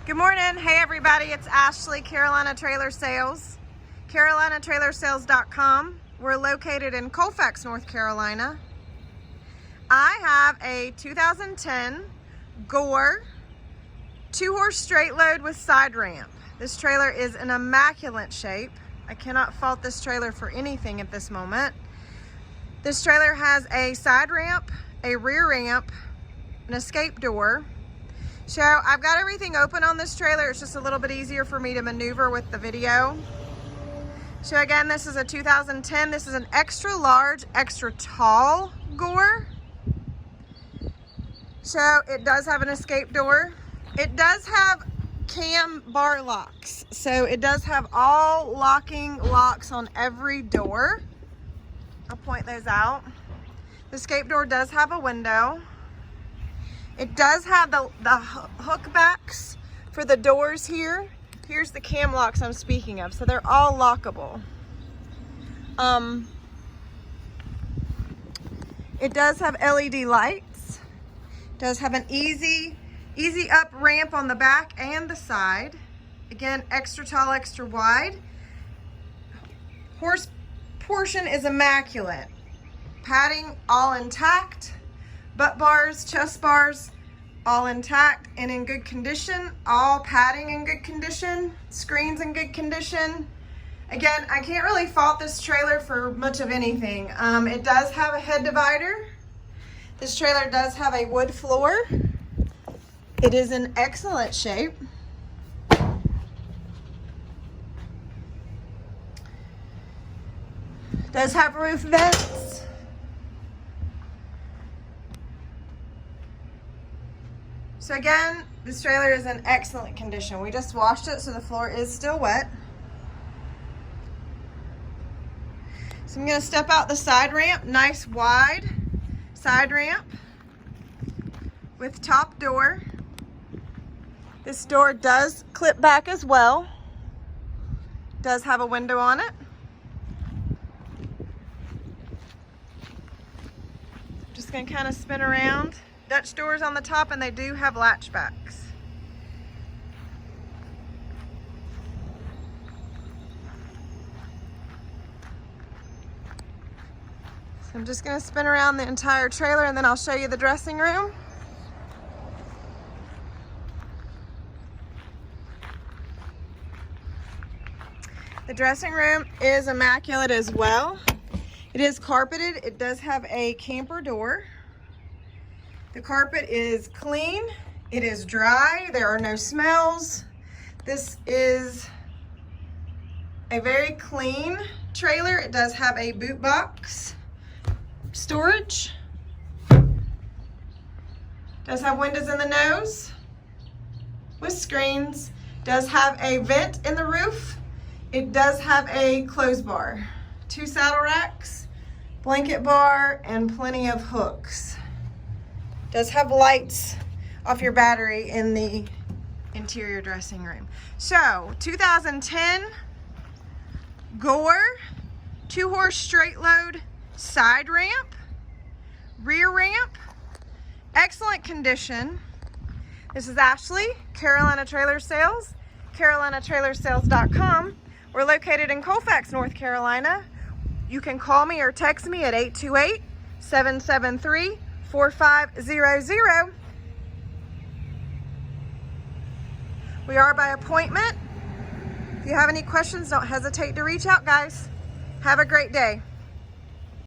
Good morning. Hey everybody, it's Ashley, Carolina Trailer Sales. CarolinaTrailerSales.com. We're located in Colfax, North Carolina. I have a 2010 Gore 2-horse straight load with side ramp. This trailer is in immaculate shape. I cannot fault this trailer for anything at this moment. This trailer has a side ramp, a rear ramp, an escape door. So I've got everything open on this trailer. It's just a little bit easier for me to maneuver with the video. So again, this is a 2010. This is an extra large, extra tall Gore. So it does have an escape door. It does have cam bar locks. So it does have all locking locks on every door. I'll point those out. The escape door does have a window. It does have the hook backs for the doors here. Here's the cam locks I'm speaking of. So they're all lockable. It does have LED lights. It does have an easy up ramp on the back and the side. Again, extra tall, extra wide. Horse portion is immaculate. Padding all intact. Butt bars, chest bars, all intact and in good condition. All padding in good condition. Screens in good condition. Again, I can't really fault this trailer for much of anything. It does have a head divider. This trailer does have a wood floor. It is in excellent shape. It does have roof vents. So again, this trailer is in excellent condition. We just washed it, so the floor is still wet. So I'm gonna step out the side ramp, nice wide side ramp with top door. This door does clip back as well. Does have a window on it. Just gonna kind of spin around. Dutch doors on the top, and they do have latch backs. So I'm just going to spin around the entire trailer and then I'll show you the dressing room. The dressing room is immaculate as well. It is carpeted. It does have a camper door. The carpet is clean, it is dry, there are no smells. This is a very clean trailer. It does have a boot box, storage. Does have windows in the nose with screens. Does have a vent in the roof. It does have a clothes bar, 2 saddle racks, blanket bar, and plenty of hooks. Does have lights off your battery in the interior dressing room. So 2010 Gore 2-horse straight load side ramp, rear ramp, excellent condition. This is Ashley, Carolina Trailer Sales, CarolinaTrailerSales.com. We're located in Colfax, North Carolina. You can call me or text me at 828-773-4500. We are by appointment. If you have any questions, don't hesitate to reach out, guys. Have a great day.